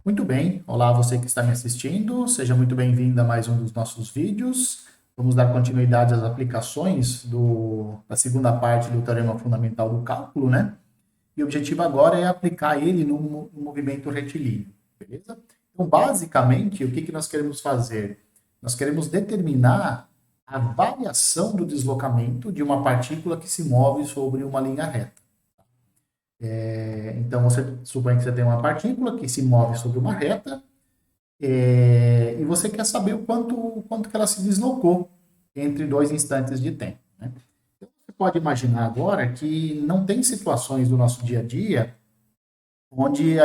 Muito bem, olá você que está me assistindo, seja muito bem-vindo a mais um dos nossos vídeos. Vamos dar continuidade às aplicações da segunda parte do Teorema Fundamental do Cálculo, né? E o objetivo agora é aplicar ele no movimento retilíneo, beleza? Então, basicamente, o que que nós queremos fazer? Nós queremos determinar a variação do deslocamento de uma partícula que se move sobre uma linha reta. Então, você supõe que você tem uma partícula que se move sobre uma reta, e você quer saber o quanto que ela se deslocou entre dois instantes de tempo, né? Então, você pode imaginar agora que não tem situações do nosso dia a dia onde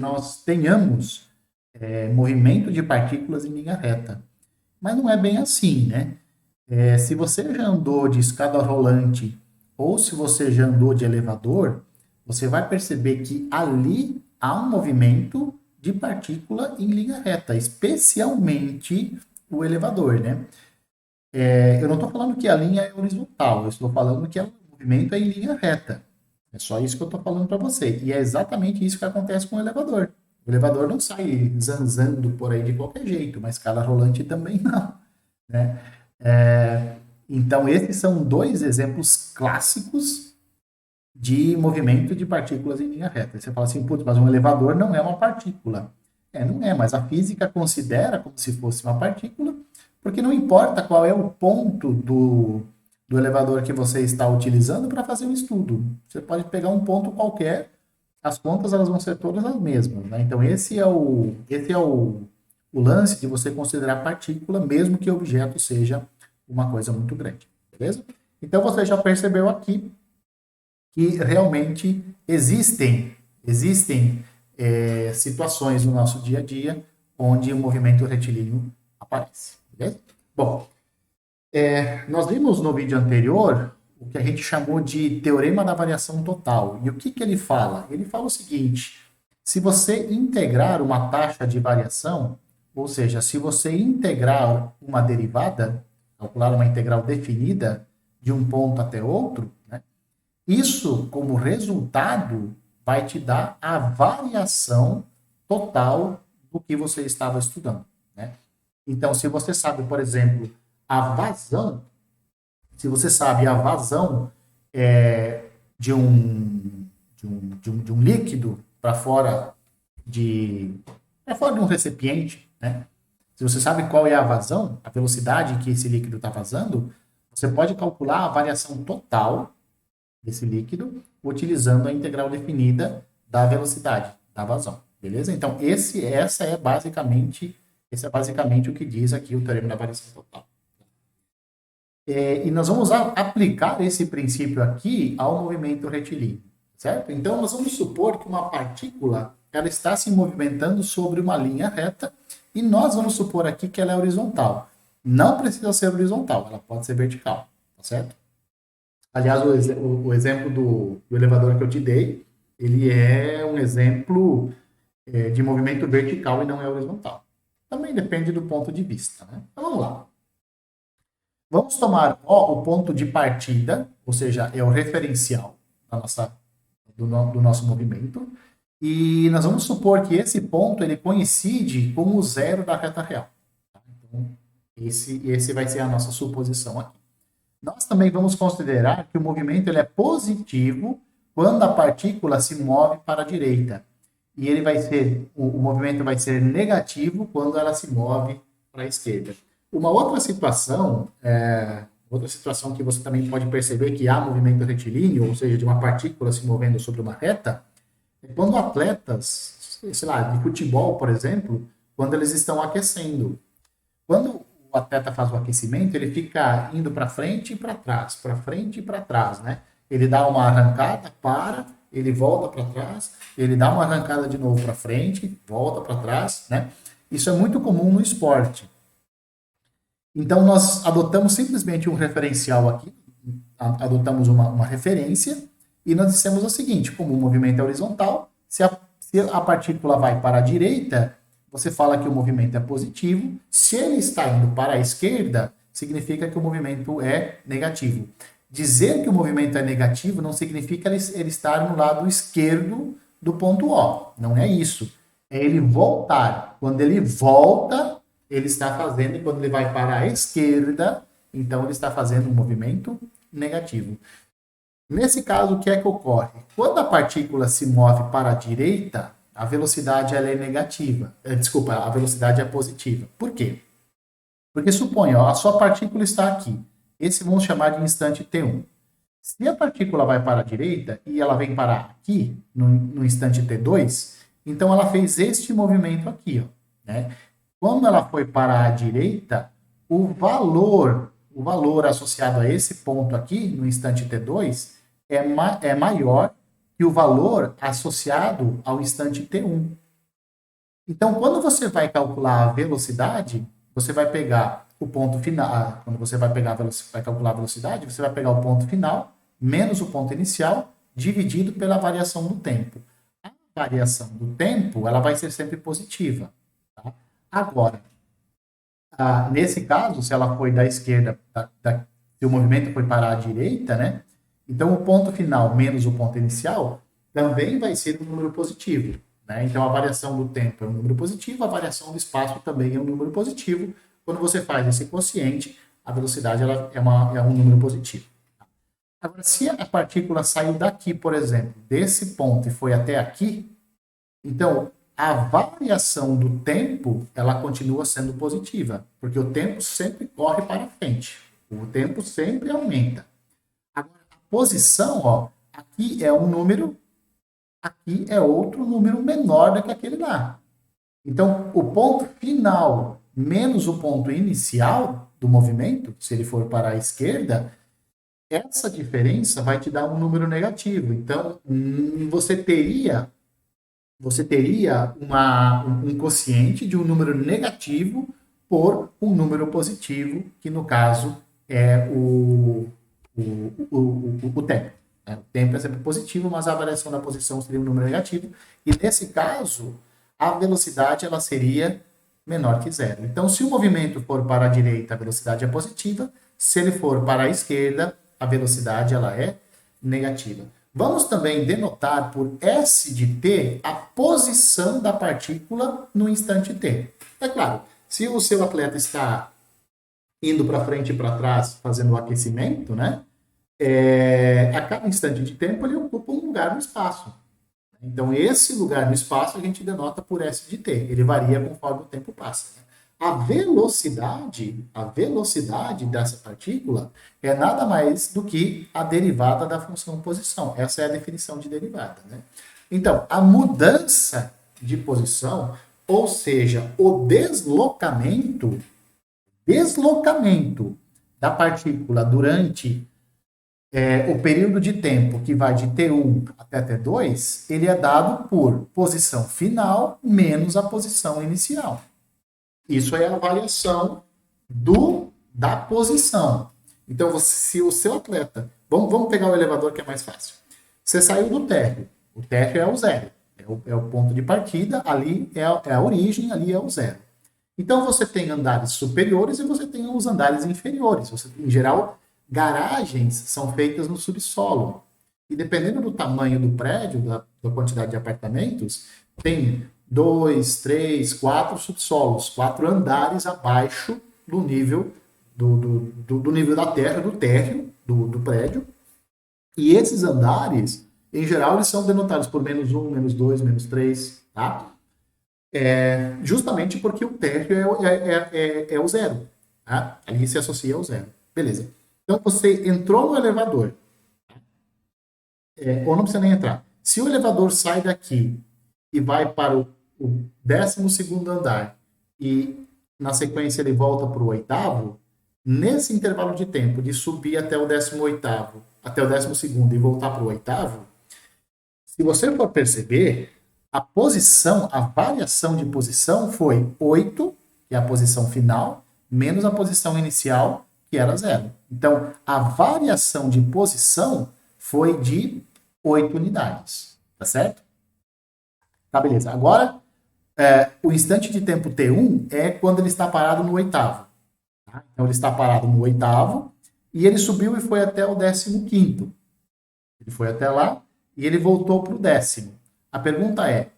nós tenhamos movimento de partículas em linha reta. Mas não é bem assim, né? Se você já andou de escada rolante ou se você já andou de elevador, você vai perceber que ali há um movimento de partícula em linha reta, especialmente o elevador, né? Eu não estou falando que a linha é horizontal, eu estou falando que o movimento é em linha reta. É só isso que eu estou falando para você. E é exatamente isso que acontece com o elevador. O elevador não sai zanzando por aí de qualquer jeito, mas escada rolante também não, né? É, então, esses são dois exemplos clássicos de movimento de partículas em linha reta. Você fala assim, putz, mas um elevador não é uma partícula. Não é, mas a física considera como se fosse uma partícula, porque não importa qual é o ponto do elevador que você está utilizando para fazer o estudo. Você pode pegar um ponto qualquer, as contas elas vão ser todas as mesmas, né? Então, esse é o lance de você considerar partícula, mesmo que o objeto seja uma coisa muito grande, beleza? Então, você já percebeu aqui que realmente existem situações no nosso dia a dia onde o movimento retilíneo aparece, beleza? Bom, nós vimos no vídeo anterior o que a gente chamou de teorema da variação total. E o que que ele fala? Ele fala o seguinte: se você integrar uma taxa de variação, ou seja, se você integrar uma derivada, calcular uma integral definida de um ponto até outro, né, isso, como resultado, vai te dar a variação total do que você estava estudando, né? Então, se você sabe, por exemplo, a vazão, se você sabe a vazão de um líquido de, para fora de um recipiente, né? Se você sabe qual é a vazão, a velocidade que esse líquido está vazando, você pode calcular a variação total desse líquido utilizando a integral definida da velocidade da vazão, beleza? Então, esse é basicamente o que diz aqui o teorema da variação total. E nós vamos aplicar esse princípio aqui ao movimento retilíneo, certo? Então, nós vamos supor que uma partícula ela está se movimentando sobre uma linha reta e nós vamos supor aqui que ela é horizontal. Não precisa ser horizontal, ela pode ser vertical, tá certo? Aliás, o exemplo do elevador que eu te dei, ele é um exemplo de movimento vertical e não é horizontal. Também depende do ponto de vista, né? Então, vamos lá. Vamos tomar o ponto de partida, ou seja, é o referencial do nosso movimento, e nós vamos supor que esse ponto ele coincide com o zero da reta real. Tá? Então, esse vai ser a nossa suposição aqui. Nós também vamos considerar que o movimento ele é positivo quando a partícula se move para a direita. E o movimento vai ser negativo quando ela se move para a esquerda. Uma outra situação que você também pode perceber que há movimento retilíneo, ou seja, de uma partícula se movendo sobre uma reta, é quando atletas, sei lá, de futebol, por exemplo, quando eles estão aquecendo. Quando o atleta faz o aquecimento, ele fica indo para frente e para frente e para trás, né? Ele dá uma arrancada, ele volta para trás, ele dá uma arrancada de novo para frente, volta para trás, né? Isso é muito comum no esporte. Então, nós adotamos simplesmente um referencial aqui, adotamos uma referência, e nós dissemos o seguinte: como o movimento é horizontal, se a partícula vai para a direita, você fala que o movimento é positivo. Se ele está indo para a esquerda, significa que o movimento é negativo. Dizer que o movimento é negativo não significa ele estar no lado esquerdo do ponto O. Não é isso. É ele voltar. Quando ele volta, ele está fazendo, e quando ele vai para a esquerda, então ele está fazendo um movimento negativo. Nesse caso, o que é que ocorre? Quando a partícula se move para a direita, a velocidade ela é negativa. Desculpa, a velocidade é positiva. Por quê? Porque suponha, ó, a sua partícula está aqui. Esse vamos chamar de instante T1. Se a partícula vai para a direita e ela vem parar aqui, no instante T2, então ela fez este movimento aqui. Ó, né? Quando ela foi para a direita, o valor associado a esse ponto aqui, no instante T2, é maior que o valor associado ao instante T1. Então, quando você vai calcular a velocidade, você vai pegar o ponto final. Quando você vai calcular a velocidade, você vai pegar o ponto final menos o ponto inicial dividido pela variação do tempo. A variação do tempo, ela vai ser sempre positiva. Tá? Agora, nesse caso, se ela foi da esquerda, se o movimento foi para a direita, né? Então, o ponto final menos o ponto inicial também vai ser um número positivo. Né? Então, a variação do tempo é um número positivo, a variação do espaço também é um número positivo. Quando você faz esse quociente, a velocidade ela é um número positivo. Agora, se a partícula saiu daqui, por exemplo, desse ponto e foi até aqui, então a variação do tempo ela continua sendo positiva, porque o tempo sempre corre para frente, o tempo sempre aumenta. Agora, a posição, ó, aqui é um número, aqui é outro número menor do que aquele lá. Então, o ponto final menos o ponto inicial do movimento, se ele for para a esquerda, essa diferença vai te dar um número negativo. Então, você teria um quociente de um número negativo por um número positivo, que no caso é o tempo. Né? O tempo é sempre positivo, mas a variação da posição seria um número negativo. E nesse caso, a velocidade ela seria menor que zero. Então, se o movimento for para a direita, a velocidade é positiva. Se ele for para a esquerda, a velocidade ela é negativa. Vamos também denotar por S de t a posição da partícula no instante t. É claro, se o seu atleta está indo para frente e para trás fazendo o aquecimento, né? A cada instante de tempo ele ocupa um lugar no espaço. Então, esse lugar no espaço a gente denota por S de t. Ele varia conforme o tempo passa. Né? A velocidade dessa partícula é nada mais do que a derivada da função posição. Essa é a definição de derivada. Né? Então, a mudança de posição, ou seja, o deslocamento da partícula durante o período de tempo que vai de T1 até T2, ele é dado por posição final menos a posição inicial. Isso é a variação da posição. Então, se o seu atleta... Vamos pegar o elevador que é mais fácil. Você saiu do térreo. O térreo é o zero. É o ponto de partida, ali é a origem, ali é o zero. Então, você tem andares superiores e você tem os andares inferiores. Em geral, garagens são feitas no subsolo. E dependendo do tamanho do prédio, da quantidade de apartamentos, tem 2, 3, 4 subsolos, 4 andares abaixo do nível do nível da terra, do térreo do prédio. E esses andares, em geral, eles são denotados por -1, -2, -3, tá? Justamente porque o térreo é o zero. Tá? Ali se associa ao zero. Beleza. Então, você entrou no elevador, ou não precisa nem entrar. Se o elevador sai daqui e vai para o 12º andar e, na sequência, ele volta para o 8º, nesse intervalo de tempo de subir até o 18º, até o 12º e voltar para o 8º, se você for perceber, a variação de posição foi 8, que é a posição final, menos a posição inicial, que era 0. Então, a variação de posição foi de 8 unidades. Tá certo? Tá, beleza. Agora, o instante de tempo T1 é quando ele está parado no 8º. Tá? Então, ele está parado no 8º e ele subiu e foi até o 15º. Ele foi até lá e ele voltou para o 10º. A pergunta é,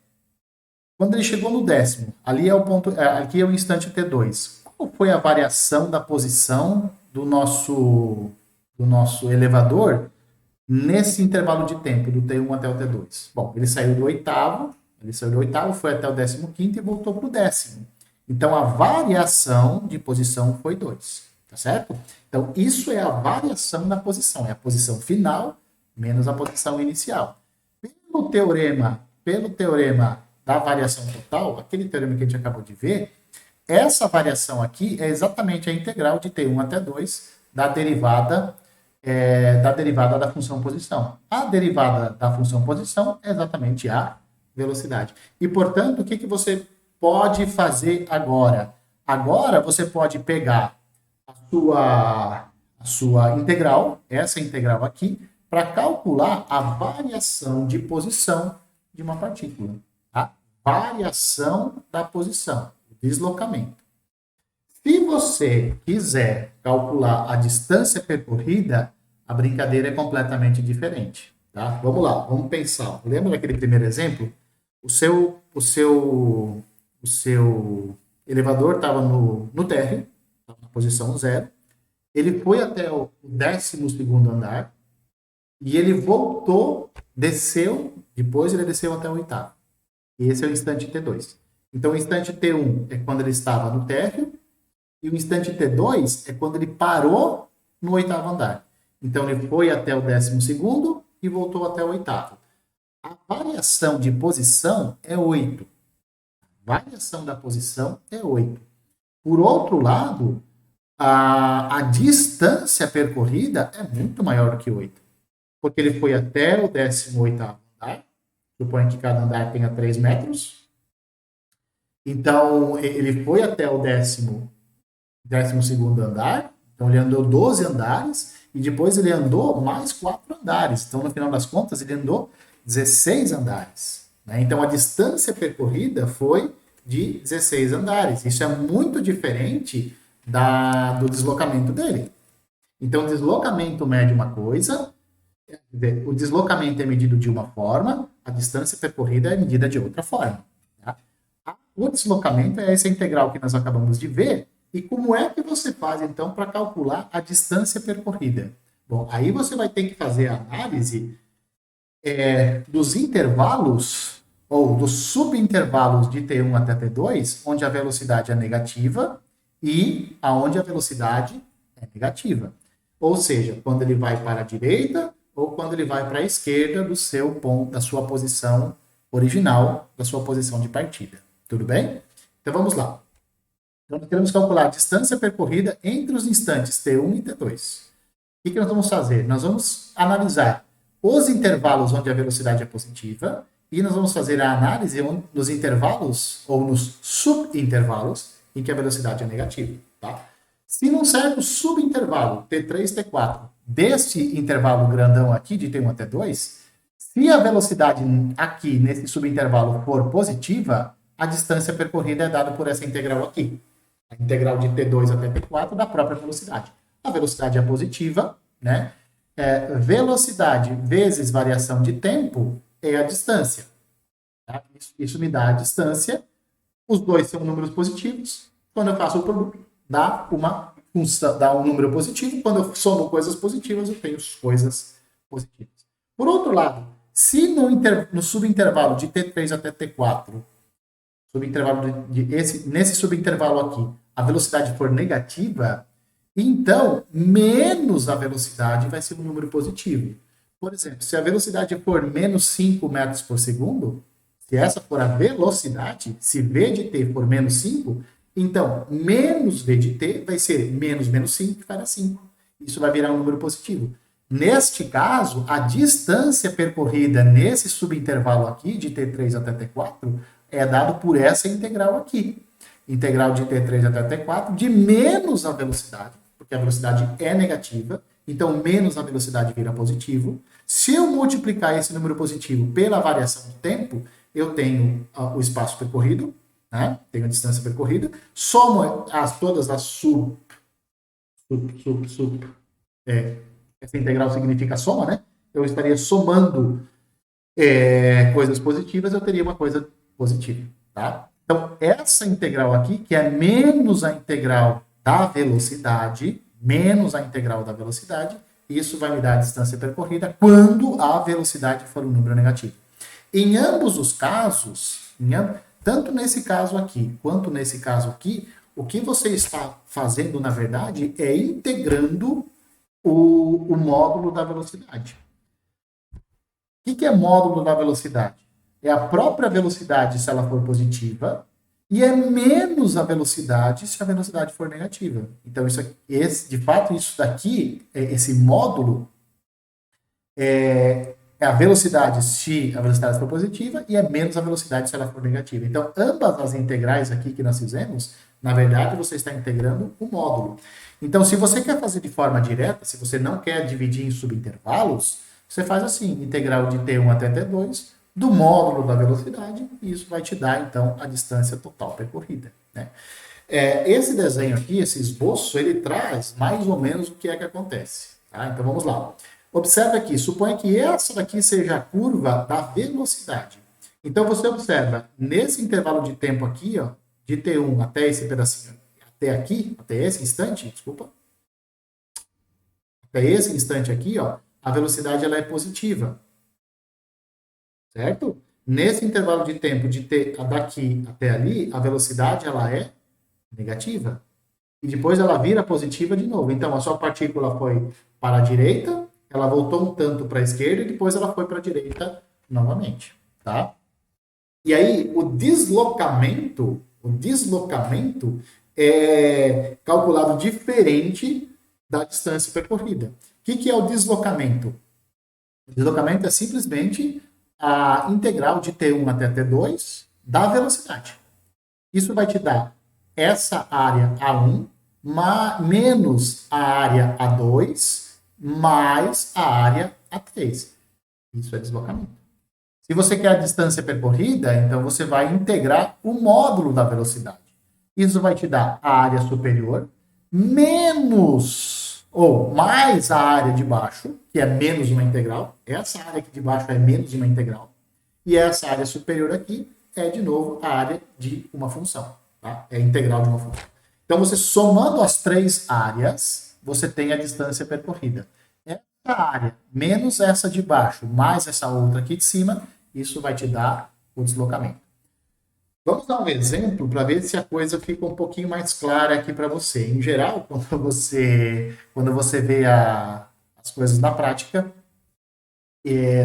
Quando ele chegou no décimo, ali é o ponto, aqui é o instante T2. Qual foi a variação da posição do nosso elevador nesse intervalo de tempo, do T1 até o T2? Bom, ele saiu do oitavo, foi até o 15º e voltou para o décimo. Então, a variação de posição foi 2, tá certo? Então, isso é a variação da posição, é a posição final menos a posição inicial. Pelo teorema da variação total, aquele teorema que a gente acabou de ver, essa variação aqui é exatamente a integral de T1 até 2 da derivada da função posição. A derivada da função posição é exatamente a velocidade. E, portanto, o que você pode fazer agora? Agora você pode pegar a sua integral, essa integral aqui, para calcular a variação de posição de uma partícula. Tá? Variação da posição, deslocamento. Se você quiser calcular a distância percorrida, a brincadeira é completamente diferente. Tá? Vamos lá, vamos pensar. Lembra daquele primeiro exemplo? O seu elevador estava no térreo, estava na posição 0. Ele foi até o 12º andar e ele voltou, desceu, depois ele desceu até o 8º. E esse é o instante T2. Então, o instante T1 é quando ele estava no térreo e o instante T2 é quando ele parou no 8º andar. Então, ele foi até o 12º e voltou até o 8º. A variação de posição é 8. A variação da posição é 8. Por outro lado, a distância percorrida é muito maior do que 8. Porque ele foi até o 18º andar. Suponha que cada andar tenha 3 metros. Então, ele foi até o 12º andar. Então, ele andou 12 andares. E depois ele andou mais 4 andares. Então, no final das contas, ele andou 16 andares. Né? Então, a distância percorrida foi de 16 andares. Isso é muito diferente do deslocamento dele. Então, o deslocamento mede uma coisa, o deslocamento é medido de uma forma, a distância percorrida é medida de outra forma. Tá? O deslocamento é essa integral que nós acabamos de ver. E como é que você faz, então, para calcular a distância percorrida? Bom, aí você vai ter que fazer a análise dos intervalos ou dos subintervalos de T1 até T2, onde a velocidade é negativa e aonde a velocidade é negativa. Ou seja, quando ele vai para a direita ou quando ele vai para a esquerda do seu ponto, da sua posição original, da sua posição de partida. Tudo bem? Então vamos lá. Então nós queremos calcular a distância percorrida entre os instantes T1 e T2. O que nós vamos fazer? Nós vamos analisar os intervalos onde a velocidade é positiva e nós vamos fazer a análise nos intervalos ou nos subintervalos em que a velocidade é negativa. Tá? Se num certo subintervalo, T3, T4, desse intervalo grandão aqui, de T1 até T2, se a velocidade aqui, nesse subintervalo, for positiva, a distância percorrida é dada por essa integral aqui. A integral de T2 até T4 da própria velocidade. A velocidade é positiva, né? Velocidade vezes variação de tempo é a distância. Tá? Isso me dá a distância. Os dois são números positivos. Quando eu faço o produto, dá um número positivo. Quando eu somo coisas positivas, eu tenho coisas positivas. Por outro lado, se no subintervalo de T3 até T4, nesse subintervalo aqui, a velocidade for negativa, então, menos a velocidade vai ser um número positivo. Por exemplo, se a velocidade for menos 5 metros por segundo, se essa for a velocidade, se V de t for menos 5, então, menos V de t vai ser menos 5, que vai dar 5. Isso vai virar um número positivo. Neste caso, a distância percorrida nesse subintervalo aqui, de T3 até T4, é dado por essa integral aqui. Integral de T3 até T4, de menos a velocidade, porque a velocidade é negativa, então menos a velocidade vira positivo. Se eu multiplicar esse número positivo pela variação do tempo, eu tenho o espaço percorrido, né? Tenho a distância percorrida, somo todas as essa integral significa soma, né? Eu estaria somando coisas positivas, eu teria uma coisa positiva. Tá? Então, essa integral aqui, que é menos a integral da velocidade, isso vai me dar a distância percorrida quando a velocidade for um número negativo. Em ambos os casos, tanto nesse caso aqui quanto nesse caso aqui, o que você está fazendo, na verdade, é integrando o módulo da velocidade. O que é módulo da velocidade? É a própria velocidade se ela for positiva e é menos a velocidade se a velocidade for negativa. Então, de fato, isso daqui, esse módulo, é a velocidade se a velocidade for positiva e é menos a velocidade se ela for negativa. Então, ambas as integrais aqui que nós fizemos, na verdade, você está integrando o módulo. Então, se você quer fazer de forma direta, se você não quer dividir em subintervalos, você faz assim, integral de T1 até T2 do módulo da velocidade, e isso vai te dar, então, a distância total percorrida, né? Esse desenho aqui, esse esboço, ele traz mais ou menos o que é que acontece, tá? Então, vamos lá. Observe aqui, suponha que essa daqui seja a curva da velocidade. Então, você observa, nesse intervalo de tempo aqui, ó, de T1 até esse pedacinho, até esse instante, desculpa, até esse instante aqui, ó, a velocidade ela é positiva, certo? Nesse intervalo de tempo de daqui até ali, a velocidade ela é negativa. E depois ela vira positiva de novo. Então, a sua partícula foi para a direita, ela voltou um tanto para a esquerda e depois ela foi para a direita novamente, tá? E aí, o deslocamento é calculado diferente da distância percorrida. O que é o deslocamento? O deslocamento é simplesmente a integral de T1 até T2 da velocidade. Isso vai te dar essa área A1 menos a área A2 mais a área A3. Isso é deslocamento. Se você quer a distância percorrida, então você vai integrar o módulo da velocidade. Isso vai te dar a área superior menos ou mais a área de baixo, que é menos uma integral. Essa área aqui de baixo é menos uma integral. E essa área superior aqui é, de novo, a área de uma função. Tá? É a integral de uma função. Então, você somando as três áreas, você tem a distância percorrida. Essa área menos essa de baixo, mais essa outra aqui de cima, isso vai te dar o deslocamento. Vamos dar um exemplo para ver se a coisa fica um pouquinho mais clara aqui para você. Em geral, quando você vê as coisas na prática,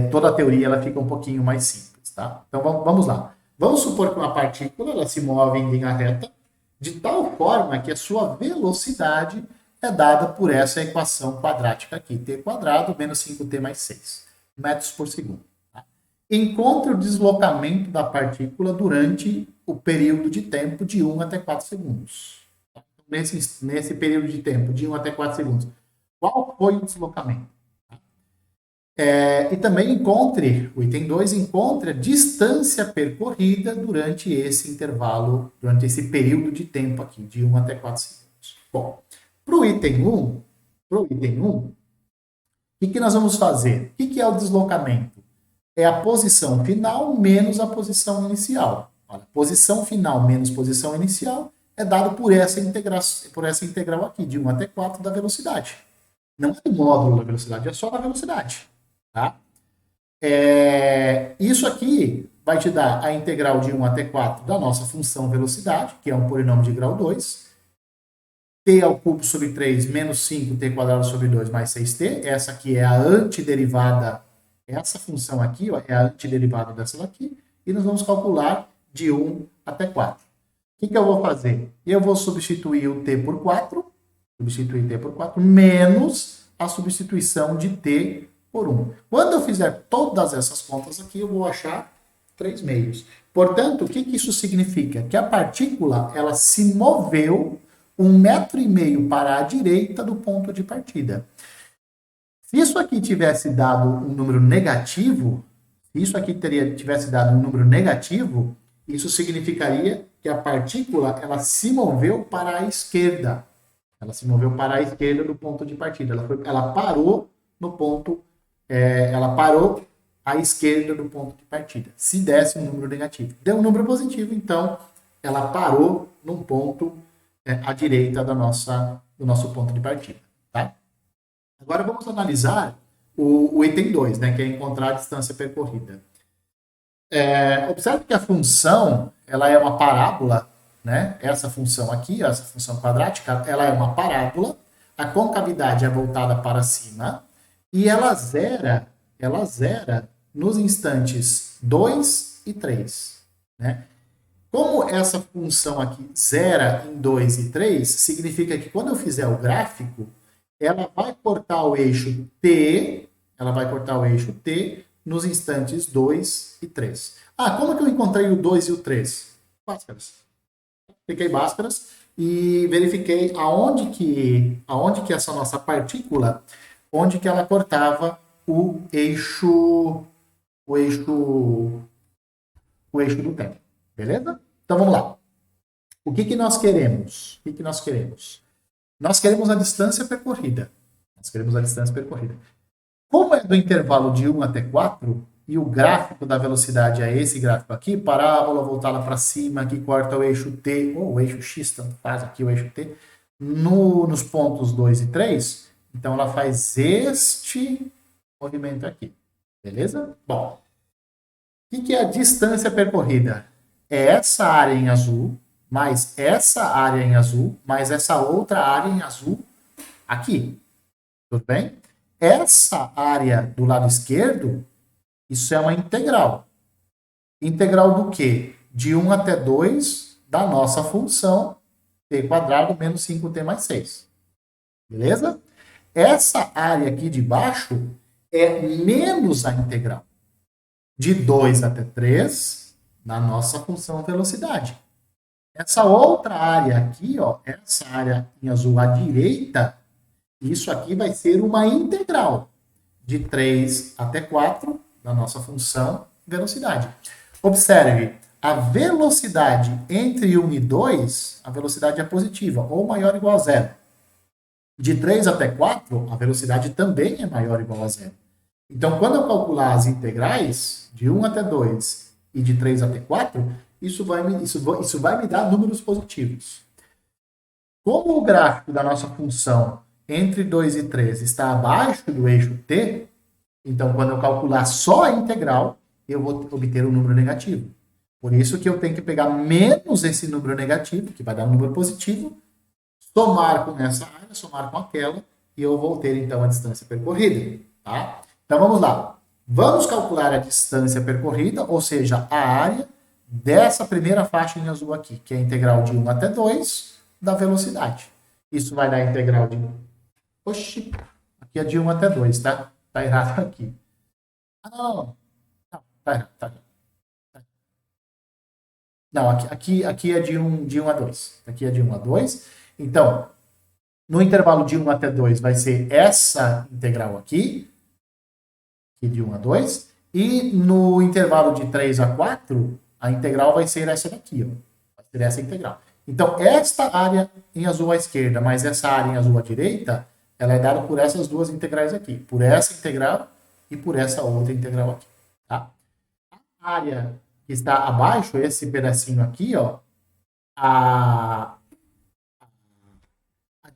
toda a teoria ela fica um pouquinho mais simples, tá? Então vamos lá. Vamos supor que uma partícula ela se move em linha reta de tal forma que a sua velocidade é dada por essa equação quadrática aqui, t quadrado menos 5t mais 6 metros por segundo. Tá? Encontre o deslocamento da partícula durante o período de tempo de 1 até 4 segundos. Tá? Nesse período de tempo, de 1 até 4 segundos, qual foi o deslocamento? E também o item 2, encontre a distância percorrida durante esse intervalo, durante esse período de tempo aqui, de 1 até 4 segundos. Bom, para o item 1, o que nós vamos fazer? O que é o deslocamento? É a posição final menos a posição inicial. Olha, posição final menos posição inicial é dado por essa integral aqui, de 1 até 4 da velocidade. Não é do módulo da velocidade, é só da velocidade. Tá? Isso aqui vai te dar a integral de 1 até 4 da nossa função velocidade, que é um polinômio de grau 2, t ao cubo sobre 3 menos 5t quadrado sobre 2 mais 6t. Essa aqui é a antiderivada, essa função aqui ó, é a antiderivada dessa daqui, e nós vamos calcular de 1 até 4. O que eu vou fazer? Eu vou substituir o t por 4, menos a substituição de t por 1. Quando eu fizer todas essas contas aqui, eu vou achar 3 meios. Portanto, o que isso significa? Que a partícula ela se moveu 1,5 metro para a direita do ponto de partida. Se isso aqui tivesse dado um número negativo, isso significaria que a partícula ela se moveu para a esquerda. Ela se moveu para a esquerda do ponto de partida. Ela parou no ponto. Ela parou à esquerda do ponto de partida. Se desse um número negativo. Deu um número positivo, então ela parou num ponto à direita do nosso ponto de partida. Tá? Agora vamos analisar o item 2, né, que é encontrar a distância percorrida. Observe que a função ela é uma parábola, né? Essa função aqui, essa função quadrática, ela é uma parábola, a concavidade é voltada para cima e ela zera nos instantes 2 e 3. Né? Como essa função aqui zera em 2 e 3, significa que quando eu fizer o gráfico, ela vai cortar o eixo T, nos instantes 2 e 3. Como que eu encontrei o 2 e o 3? Báscaras. Apliquei Bhaskaras e verifiquei aonde que essa nossa partícula, onde que ela cortava o eixo do tempo. Beleza? Então vamos lá. O que nós queremos? Nós queremos a distância percorrida. Como é do intervalo de 1 até 4, e o gráfico da velocidade é esse gráfico aqui, parábola voltada para cima, que corta o eixo T, ou o eixo X, tanto faz aqui o eixo T, nos pontos 2 e 3, então ela faz este movimento aqui. Beleza? Bom, o que é a distância percorrida? É essa área em azul, mais essa área em azul, mais essa outra área em azul aqui. Tudo bem? Essa área do lado esquerdo, isso é uma integral. Integral do quê? De 1 até 2 da nossa função t² menos 5t mais 6. Beleza? Essa área aqui de baixo é menos a integral. De 2 até 3 da nossa função velocidade. Essa outra área aqui, ó, essa área em azul à direita, isso aqui vai ser uma integral de 3 até 4 da nossa função velocidade. Observe, a velocidade entre 1 e 2, a velocidade é positiva, ou maior ou igual a zero. De 3 até 4, a velocidade também é maior ou igual a zero. Então, quando eu calcular as integrais, de 1 até 2 e de 3 até 4, isso vai me dar números positivos. Como o gráfico da nossa função entre 2 e 3 está abaixo do eixo t, então quando eu calcular só a integral, eu vou obter um número negativo. Por isso que eu tenho que pegar menos esse número negativo, que vai dar um número positivo, somar com essa área, somar com aquela, e eu vou ter então a distância percorrida. Tá? Então vamos lá. Vamos calcular a distância percorrida, ou seja, a área dessa primeira faixa em azul aqui, que é a integral de 1 até 2 da velocidade. Isso vai dar a integral de... Oxi, aqui é de 1 até 2, tá? Tá errado aqui. Não, tá errado. Não, aqui é de 1 a 2. Aqui é de 1 a 2. Então, no intervalo de 1 até 2 vai ser essa integral aqui de 1 a 2. E no intervalo de 3 a 4, a integral vai ser essa daqui, ó. Vai ser essa integral. Então, esta área em azul à esquerda, mais essa área em azul à direita, ela é dada por essas duas integrais aqui. Por essa integral e por essa outra integral aqui. Tá? A área que está abaixo, esse pedacinho aqui, ó, a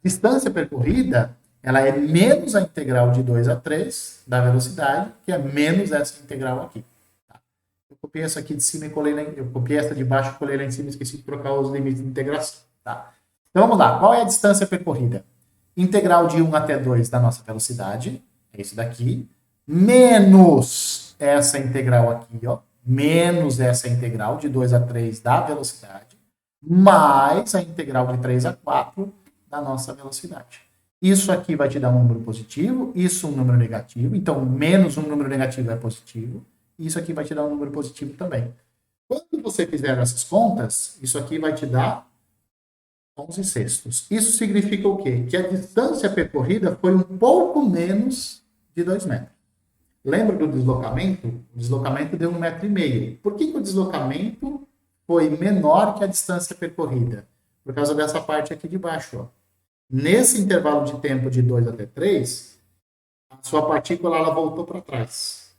distância percorrida, ela é menos a integral de 2 a 3 da velocidade, que é menos essa integral aqui. Tá? Eu copiei essa aqui de cima e colei eu copiei essa de baixo e colei lá em cima e esqueci de trocar os limites de integração. Tá? Então vamos lá, qual é a distância percorrida? Integral de 1 até 2 da nossa velocidade, é isso daqui, menos essa integral aqui, ó, menos essa integral de 2 a 3 da velocidade, mais a integral de 3 a 4 da nossa velocidade. Isso aqui vai te dar um número positivo, isso um número negativo, então menos um número negativo é positivo, isso aqui vai te dar um número positivo também. Quando você fizer essas contas, isso aqui vai te dar 11 sextos. Isso significa o quê? Que a distância percorrida foi um pouco menos de 2 metros. Lembra do deslocamento? O deslocamento deu 1,5 metro. Por que o deslocamento foi menor que a distância percorrida? Por causa dessa parte aqui de baixo. Ó. Nesse intervalo de tempo de 2 até 3, a sua partícula ela voltou para trás.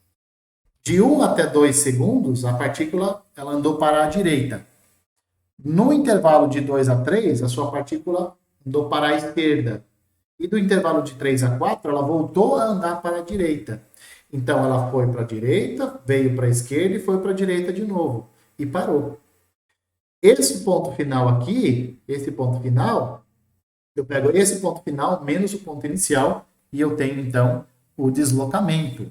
De 1 até 2 segundos, a partícula ela andou para a direita. No intervalo de 2 a 3, a sua partícula andou para a esquerda. E do intervalo de 3 a 4, ela voltou a andar para a direita. Então, ela foi para a direita, veio para a esquerda e foi para a direita de novo. E parou. Esse ponto final aqui, esse ponto final, eu pego esse ponto final menos o ponto inicial e eu tenho, então, o deslocamento.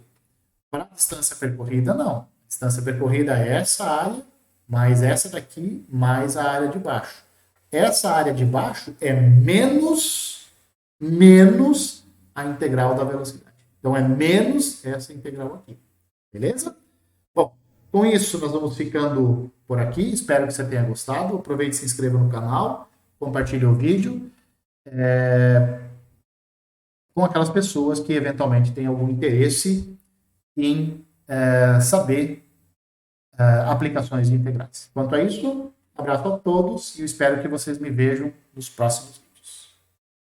Para a distância percorrida, não. A distância percorrida é essa área, mais essa daqui, mais a área de baixo. Essa área de baixo é menos a integral da velocidade. Então, é menos essa integral aqui. Beleza? Bom, com isso, nós vamos ficando por aqui. Espero que você tenha gostado. Aproveite e se inscreva no canal, compartilhe o vídeo com aquelas pessoas que eventualmente têm algum interesse em saber aplicações integrais. Quanto a isso, abraço a todos e eu espero que vocês me vejam nos próximos vídeos.